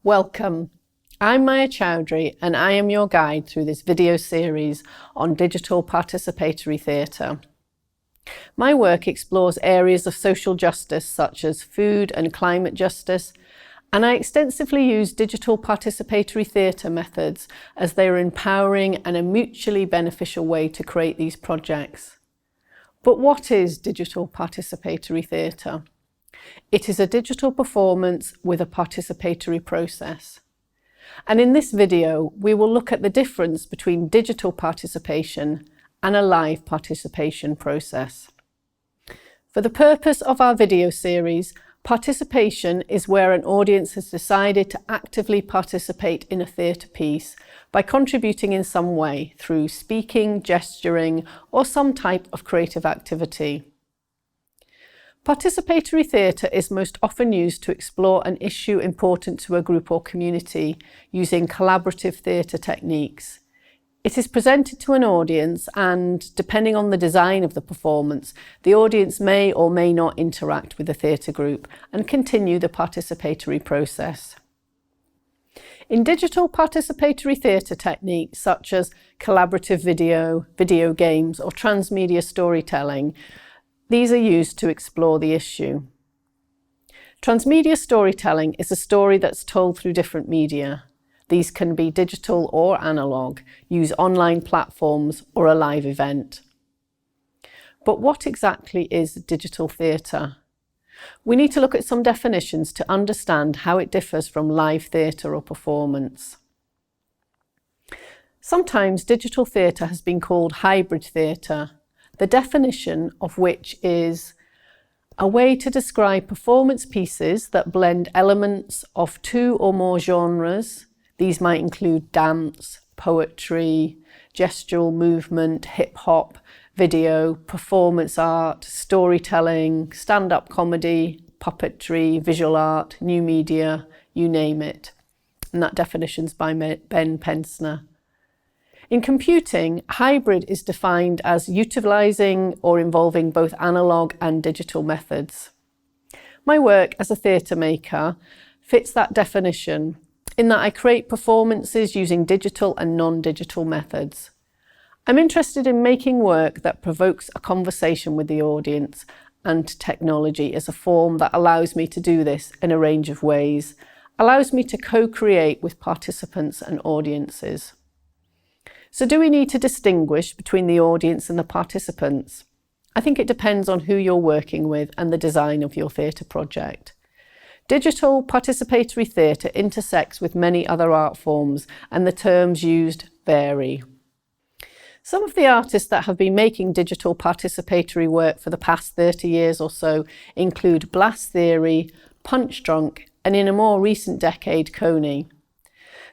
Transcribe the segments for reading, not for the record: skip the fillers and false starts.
Welcome. I'm Maya Chowdhry and I am your guide through this video series on digital participatory theatre. My work explores areas of social justice such as food and climate justice, and I extensively use digital participatory theatre methods as they are empowering and a mutually beneficial way to create these projects. But what is digital participatory theatre? It is a digital performance with a participatory process. And in this video, we will look at the difference between digital participation and a live participation process. For the purpose of our video series, participation is where an audience has decided to actively participate in a theatre piece by contributing in some way through speaking, gesturing, or some type of creative activity. Participatory theatre is most often used to explore an issue important to a group or community using collaborative theatre techniques. It is presented to an audience and, depending on the design of the performance, the audience may or may not interact with the theatre group and continue the participatory process. In digital participatory theatre techniques such as collaborative video, video games or transmedia storytelling, these are used to explore the issue. Transmedia storytelling is a story that's told through different media. These can be digital or analogue, use online platforms or a live event. But what exactly is digital theatre? We need to look at some definitions to understand how it differs from live theatre or performance. Sometimes digital theatre has been called hybrid theatre, the definition of which is a way to describe performance pieces that blend elements of two or more genres. These might include dance, poetry, gestural movement, hip-hop, video, performance art, storytelling, stand-up comedy, puppetry, visual art, new media, you name it. And that definition's by Ben Pensner. In computing, hybrid is defined as utilising or involving both analogue and digital methods. My work as a theatre maker fits that definition in that I create performances using digital and non-digital methods. I'm interested in making work that provokes a conversation with the audience, and technology is a form that allows me to do this in a range of ways, allows me to co-create with participants and audiences. So do we need to distinguish between the audience and the participants? I think it depends on who you're working with and the design of your theatre project. Digital participatory theatre intersects with many other art forms and the terms used vary. Some of the artists that have been making digital participatory work for the past 30 years or so include Blast Theory, Punch Drunk, and in a more recent decade, Coney.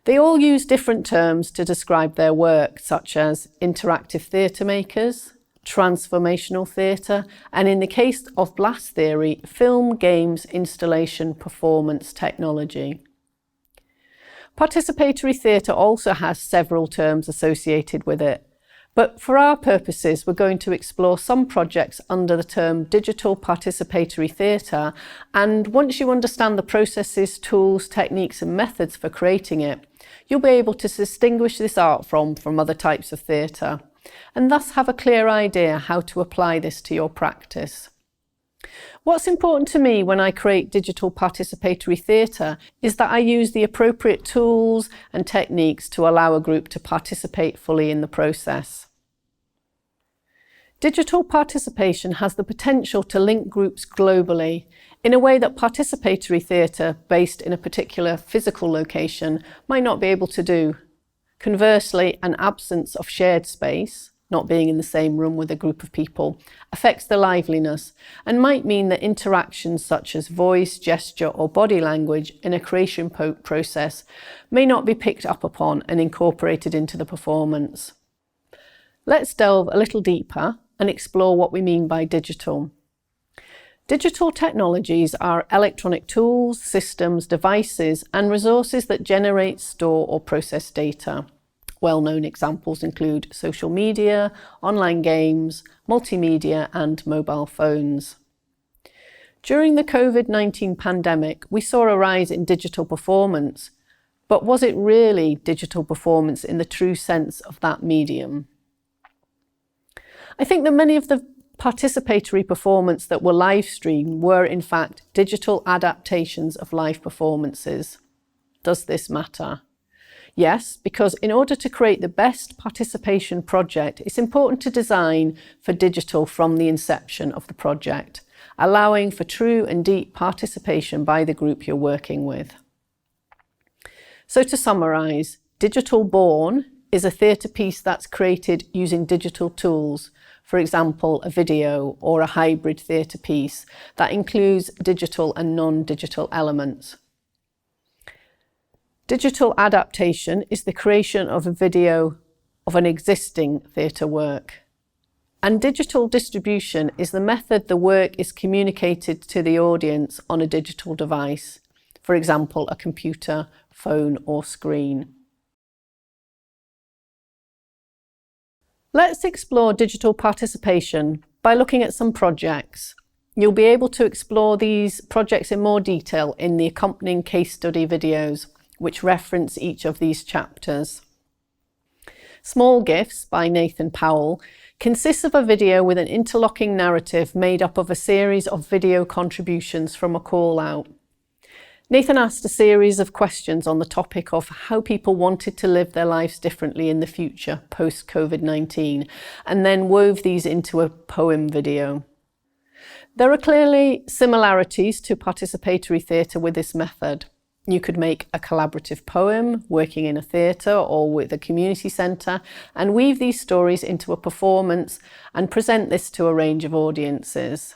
They all use different terms to describe their work, such as interactive theatre makers, transformational theatre, and in the case of Blast Theory, film, games, installation, performance, technology. Participatory theatre also has several terms associated with it, but for our purposes, we're going to explore some projects under the term digital participatory theatre, and once you understand the processes, tools, techniques and methods for creating it, you'll be able to distinguish this art form from other types of theatre, and thus have a clear idea how to apply this to your practice. What's important to me when I create digital participatory theatre is that I use the appropriate tools and techniques to allow a group to participate fully in the process. Digital participation has the potential to link groups globally in a way that participatory theatre based in a particular physical location might not be able to do. Conversely, an absence of shared space, not being in the same room with a group of people, affects the liveliness and might mean that interactions such as voice, gesture or body language in a creation process may not be picked up upon and incorporated into the performance. Let's delve a little deeper and explore what we mean by digital. Digital technologies are electronic tools, systems, devices and resources that generate, store or process data. Well-known examples include social media, online games, multimedia and mobile phones. During the COVID-19 pandemic, we saw a rise in digital performance, But was it really digital performance in the true sense of that medium? I think that many of the participatory performance that were live streamed were in fact digital adaptations of live performances. Does this matter? Yes, because in order to create the best participation project, it's important to design for digital from the inception of the project, allowing for true and deep participation by the group you're working with. So to summarise, Digital Born is a theatre piece that's created using digital tools, for example, a video or a hybrid theatre piece that includes digital and non-digital elements. Digital adaptation is the creation of a video of an existing theatre work. And digital distribution is the method the work is communicated to the audience on a digital device, for example, a computer, phone or screen. Let's explore digital participation by looking at some projects. You'll be able to explore these projects in more detail in the accompanying case study videos, which reference each of these chapters. Small Gifts by Nathan Powell consists of a video with an interlocking narrative made up of a series of video contributions from a call out. Nathan asked a series of questions on the topic of how people wanted to live their lives differently in the future post-COVID-19, and then wove these into a poem video. There are clearly similarities to participatory theatre with this method. You could make a collaborative poem, working in a theatre or with a community centre, and weave these stories into a performance and present this to a range of audiences.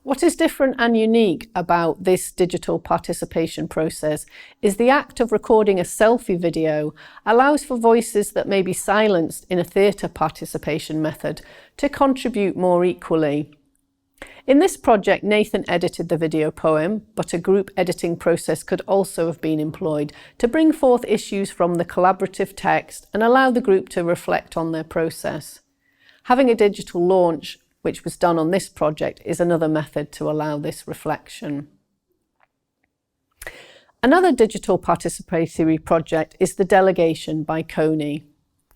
What is different and unique about this digital participation process is the act of recording a selfie video allows for voices that may be silenced in a theatre participation method to contribute more equally. In this project, Nathan edited the video poem, but a group editing process could also have been employed to bring forth issues from the collaborative text and allow the group to reflect on their process. Having a digital launch, which was done on this project, is another method to allow this reflection. Another digital participatory project is The Delegation by Coney.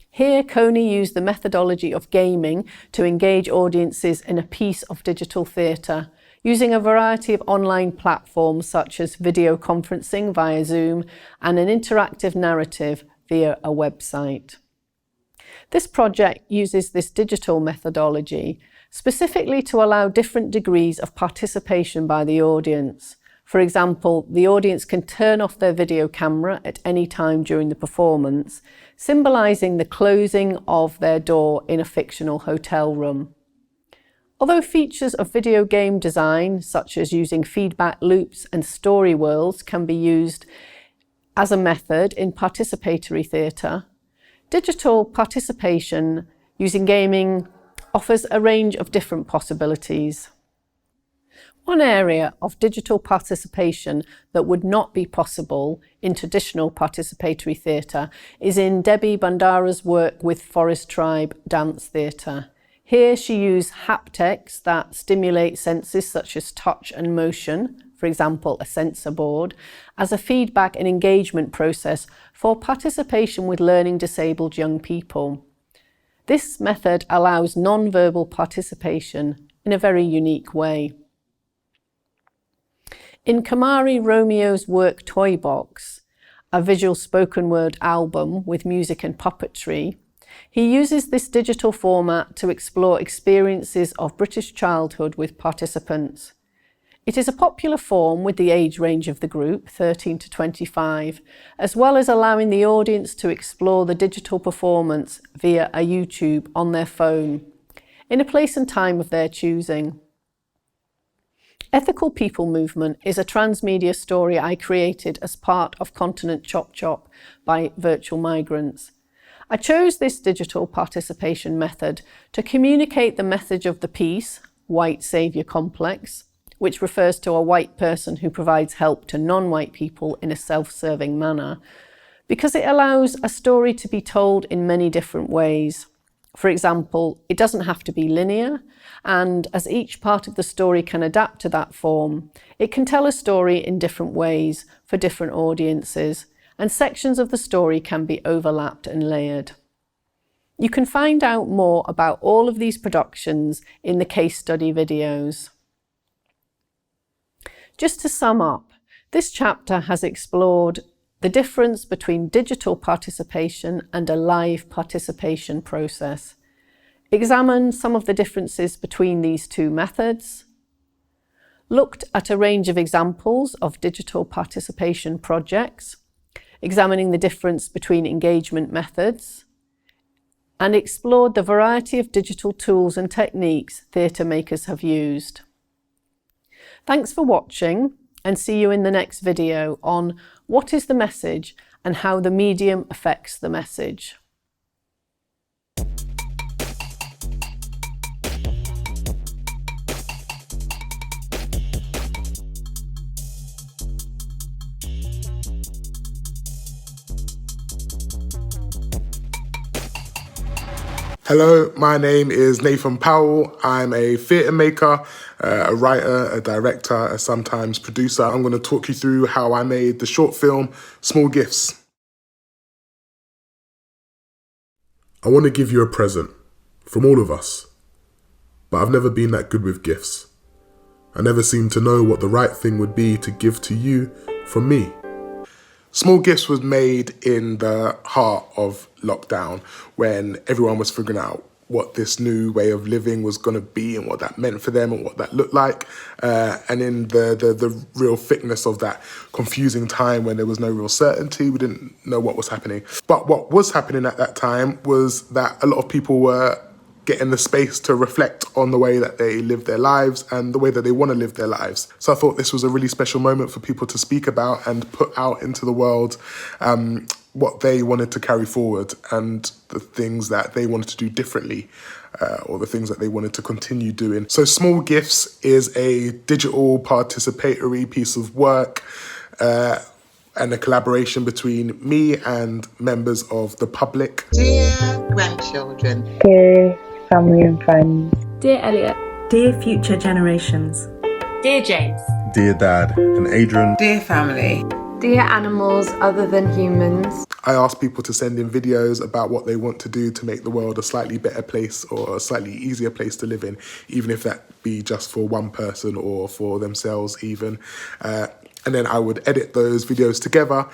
Here, Coney used the methodology of gaming to engage audiences in a piece of digital theatre, using a variety of online platforms such as video conferencing via Zoom and an interactive narrative via a website. This project uses this digital methodology specifically to allow different degrees of participation by the audience. For example, the audience can turn off their video camera at any time during the performance, symbolising the closing of their door in a fictional hotel room. Although features of video game design, such as using feedback loops and story worlds, can be used as a method in participatory theatre, digital participation using gaming offers a range of different possibilities. One area of digital participation that would not be possible in traditional participatory theatre is in Debbie Bandara's work with Forest Tribe Dance Theatre. Here she used haptics that stimulate senses such as touch and motion, for example a sensor board, as a feedback and engagement process for participation with learning disabled young people. This method allows non-verbal participation in a very unique way. In Kamari Romeo's work Toy Box, a visual spoken word album with music and puppetry, he uses this digital format to explore experiences of British childhood with participants. It is a popular form with the age range of the group, 13 to 25, as well as allowing the audience to explore the digital performance via a YouTube on their phone, in a place and time of their choosing. Ethical People Movement is a transmedia story I created as part of Continent Chop Chop by Virtual Migrants. I chose this digital participation method to communicate the message of the piece, White Saviour Complex, which refers to a white person who provides help to non-white people in a self-serving manner, because it allows a story to be told in many different ways. For example, it doesn't have to be linear, and as each part of the story can adapt to that form, it can tell a story in different ways for different audiences, and sections of the story can be overlapped and layered. You can find out more about all of these productions in the case study videos. Just to sum up, this chapter has explored the difference between digital participation and a live participation process, examined some of the differences between these two methods, looked at a range of examples of digital participation projects, examining the difference between engagement methods, and explored the variety of digital tools and techniques theatre makers have used. Thanks for watching, and see you in the next video on what is the message and how the medium affects the message. Hello, my name is Nathan Powell. I'm a theatre maker, a writer, a director, a sometimes producer. I'm going to talk you through how I made the short film Small Gifts. I want to give you a present from all of us, but I've never been that good with gifts. I never seem to know what the right thing would be to give to you from me. Small Gifts was made in the heart of lockdown when everyone was figuring out what this new way of living was going to be and what that meant for them and what that looked like. And in the real thickness of that confusing time when there was no real certainty, we didn't know what was happening. But what was happening at that time was that a lot of people were getting the space to reflect on the way that they live their lives and the way that they want to live their lives. So I thought this was a really special moment for people to speak about and put out into the world what they wanted to carry forward and the things that they wanted to do differently or the things that they wanted to continue doing. So Small Gifts is a digital participatory piece of work and a collaboration between me and members of the public. Dear grandchildren. Dear family and friends. Dear Elliot. Dear future generations. Dear James. Dear Dad and Adrian. Dear family. Dear animals other than humans. I asked people to send in videos about what they want to do to make the world a slightly better place or a slightly easier place to live in, even if that be just for one person or for themselves even. And then I would edit those videos together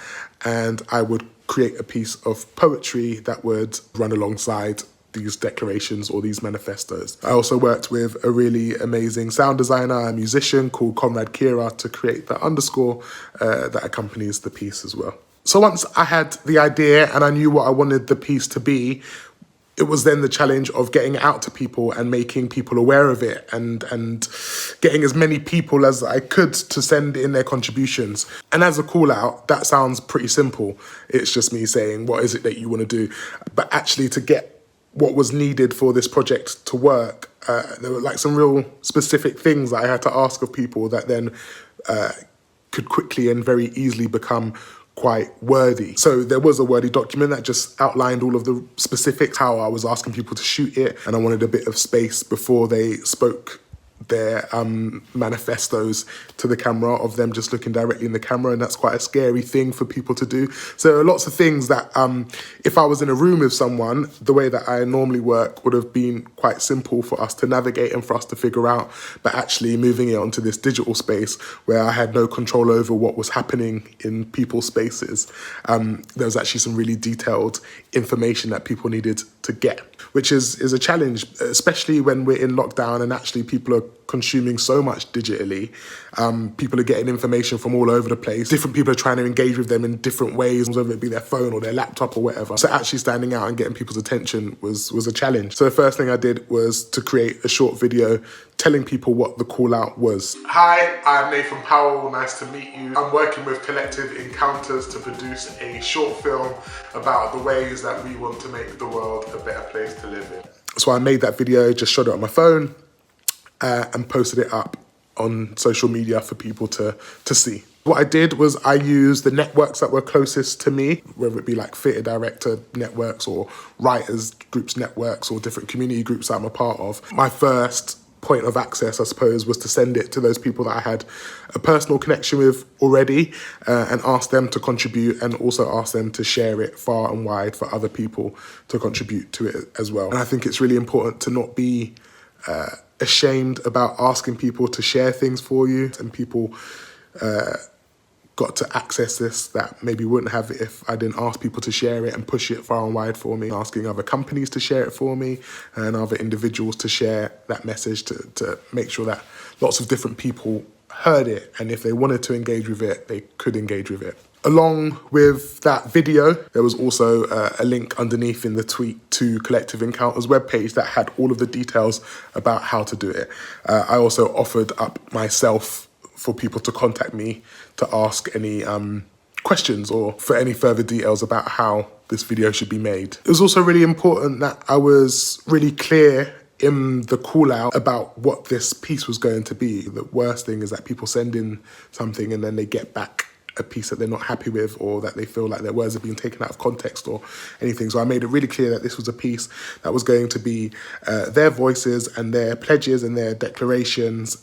and I would create a piece of poetry that would run alongside these declarations or these manifestos. I also worked with a really amazing sound designer and musician called Comrade Kira to create the underscore that accompanies the piece as well. So once I had the idea and I knew what I wanted the piece to be, it was then the challenge of getting it out to people and making people aware of it and getting as many people as I could to send in their contributions. And as a call out, that sounds pretty simple. It's just me saying, what is it that you want to do? But actually to get what was needed for this project to work, there were like some real specific things that I had to ask of people that then could quickly and very easily become quite wordy. So there was a wordy document that just outlined all of the specifics, how I was asking people to shoot it, and I wanted a bit of space before they spoke their manifestos to the camera of them just looking directly in the camera, and that's quite a scary thing for people to do. So there are lots of things that if I was in a room with someone, the way that I normally work would have been quite simple for us to navigate and for us to figure out, but actually moving it onto this digital space where I had no control over what was happening in people's spaces, there was actually some really detailed information that people needed to get, which is a challenge, especially when we're in lockdown and actually people are consuming so much digitally. People are getting information from all over the place. Different people are trying to engage with them in different ways, whether it be their phone or their laptop or whatever. So actually standing out and getting people's attention was a challenge. So the first thing I did was to create a short video telling people what the call out was. Hi, I'm Nathan Powell, nice to meet you. I'm working with Collective Encounters to produce a short film about the ways that we want to make the world a better place to live in. So I made that video, just shot it on my phone, and posted it up on social media for people to see. What I did was I used the networks that were closest to me, whether it be like theatre director networks or writers groups networks or different community groups that I'm a part of. My first point of access, I suppose, was to send it to those people that I had a personal connection with already, and ask them to contribute, and also ask them to share it far and wide for other people to contribute to it as well. And I think it's really important to not be ashamed about asking people to share things for you, and people got to access this that maybe wouldn't have it if I didn't ask people to share it and push it far and wide for me, asking other companies to share it for me and other individuals to share that message to make sure that lots of different people heard it, and if they wanted to engage with it, they could engage with it. Along with that video, there was also a link underneath in the tweet to Collective Encounters webpage that had all of the details about how to do it. I also offered up myself for people to contact me to ask any questions or for any further details about how this video should be made. It was also really important that I was really clear in the call out about what this piece was going to be. The worst thing is that people send in something and then they get back a piece that they're not happy with, or that they feel like their words have been taken out of context or anything. So I made it really clear that this was a piece that was going to be their voices and their pledges and their declarations,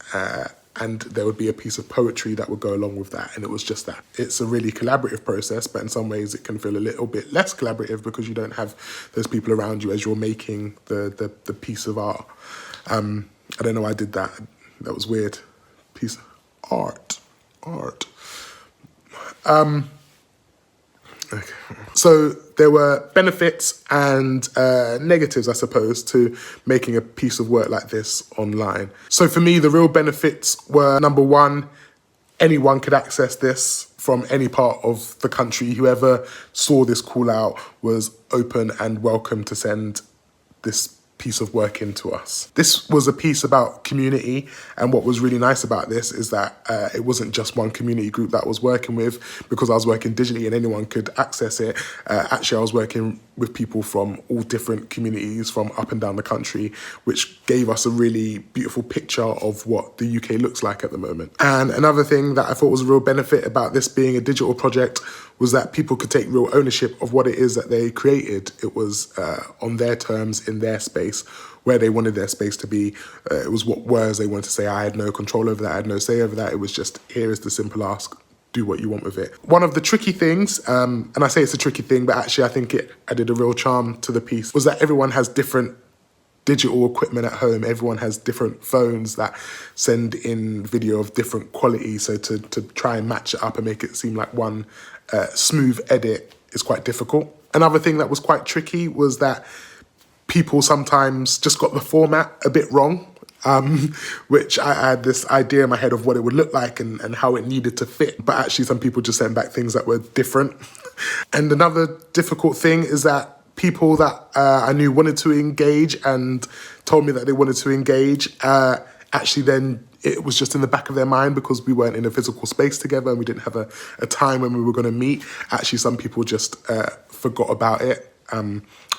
and there would be a piece of poetry that would go along with that. And it was just that. It's a really collaborative process, but in some ways it can feel a little bit less collaborative because you don't have those people around you as you're making the piece of art. I don't know why I did that. That was weird. Piece of art. Okay. So there were benefits and negatives, I suppose, to making a piece of work like this online. So for me, the real benefits were, number one, anyone could access this from any part of the country. Whoever saw this call out was open and welcome to send this piece of work into us. This was a piece about community, and what was really nice about this is that it wasn't just one community group that I was working with, because I was working digitally and anyone could access it. Actually, I was working with people from all different communities from up and down the country, which gave us a really beautiful picture of what the UK looks like at the moment. And another thing that I thought was a real benefit about this being a digital project was that people could take real ownership of what it is that they created. It was on their terms, in their space, where they wanted their space to be. It was what words they wanted to say. I had no control over that. I had no say over that. It was just, here is the simple ask. Do what you want with it. One of the tricky things, and I say it's a tricky thing, but actually I think it added a real charm to the piece, was that everyone has different digital equipment at home. Everyone has different phones that send in video of different quality. So to try and match it up and make it seem like one smooth edit is quite difficult. Another thing that was quite tricky was that people sometimes just got the format a bit wrong. Which I had this idea in my head of what it would look like and how it needed to fit. But actually some people just sent back things that were different. And another difficult thing is that people that I knew wanted to engage and told me that they wanted to engage, actually then it was just in the back of their mind because we weren't in a physical space together and we didn't have a time when we were going to meet. Actually, some people just forgot about it.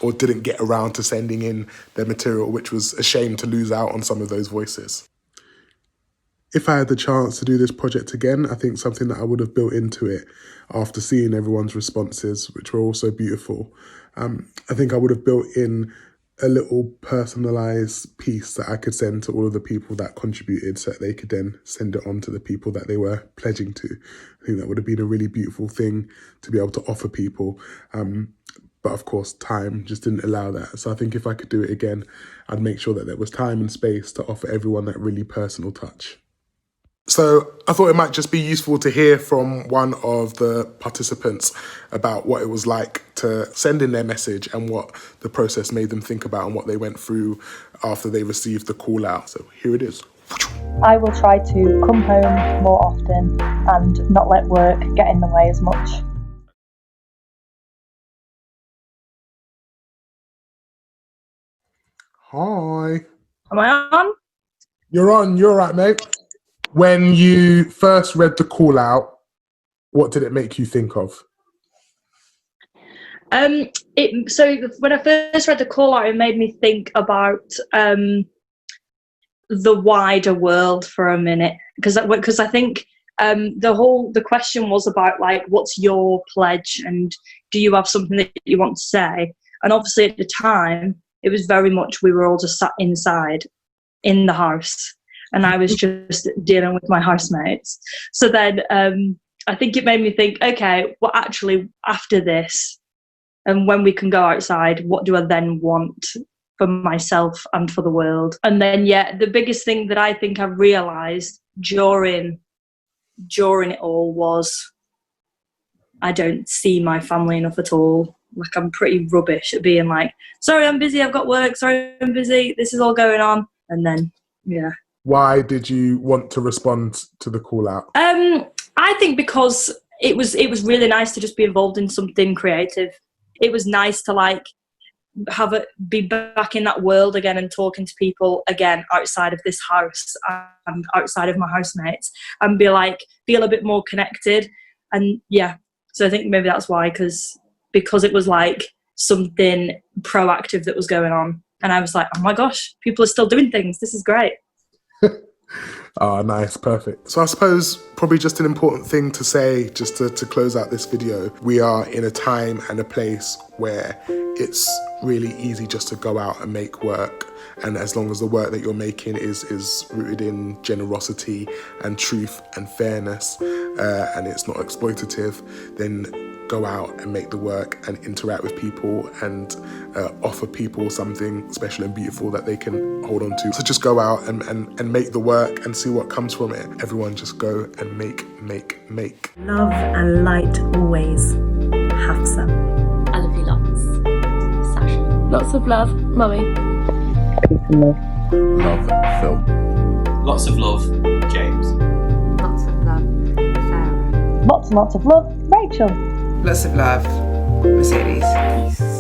Or didn't get around to sending in their material, which was a shame to lose out on some of those voices. If I had the chance to do this project again, I think something that I would have built into it after seeing everyone's responses, which were also beautiful, I think I would have built in a little personalised piece that I could send to all of the people that contributed so that they could then send it on to the people that they were pledging to. I think that would have been a really beautiful thing to be able to offer people. But of course, time just didn't allow that. So I think if I could do it again, I'd make sure that there was time and space to offer everyone that really personal touch. So I thought it might just be useful to hear from one of the participants about what it was like to send in their message and what the process made them think about and what they went through after they received the call out. So here it is. I will try to come home more often and not let work get in the way as much. Hi. Am I on? You're on. You're right, mate. When you first read the call out, what did it make you think of? So when I first read the call out, it made me think about the wider world for a minute, because I think the question was about like, what's your pledge, and do you have something that you want to say? And obviously at the time, it was very much we were all just sat inside in the house, and I was just dealing with my housemates. So then I think it made me think, okay, well, actually, after this, and when we can go outside, what do I then want for myself and for the world? And then, yeah, the biggest thing that I think I've realised during it all was I don't see my family enough at all. Like, I'm pretty rubbish at being like, sorry, I'm busy, I've got work, sorry, I'm busy, this is all going on. And then, yeah. Why did you want to respond to the call out? I think because it was really nice to just be involved in something creative. It was nice to like be back in that world again and talking to people again outside of this house and outside of my housemates, and be like, feel a bit more connected. And yeah, so I think maybe that's why, because it was like something proactive that was going on, and I was like, oh my gosh, people are still doing things, this is great. Oh, nice, perfect. So I suppose probably just an important thing to say, just to close out this video, we are in a time and a place where it's really easy just to go out and make work. And as long as the work that you're making is rooted in generosity and truth and fairness, and it's not exploitative, then go out and make the work and interact with people and offer people something special and beautiful that they can hold on to. So just go out and make the work and see what comes from it. Everyone just go and make. Love and light always. Have some. I love you lots. Sasha. Lots of love, Mummy. Peace and love. Love, Phil. Lots of love, James. Lots of love, Sarah. Lots and lots of love, Rachel. Lots of love, Mercedes. Peace.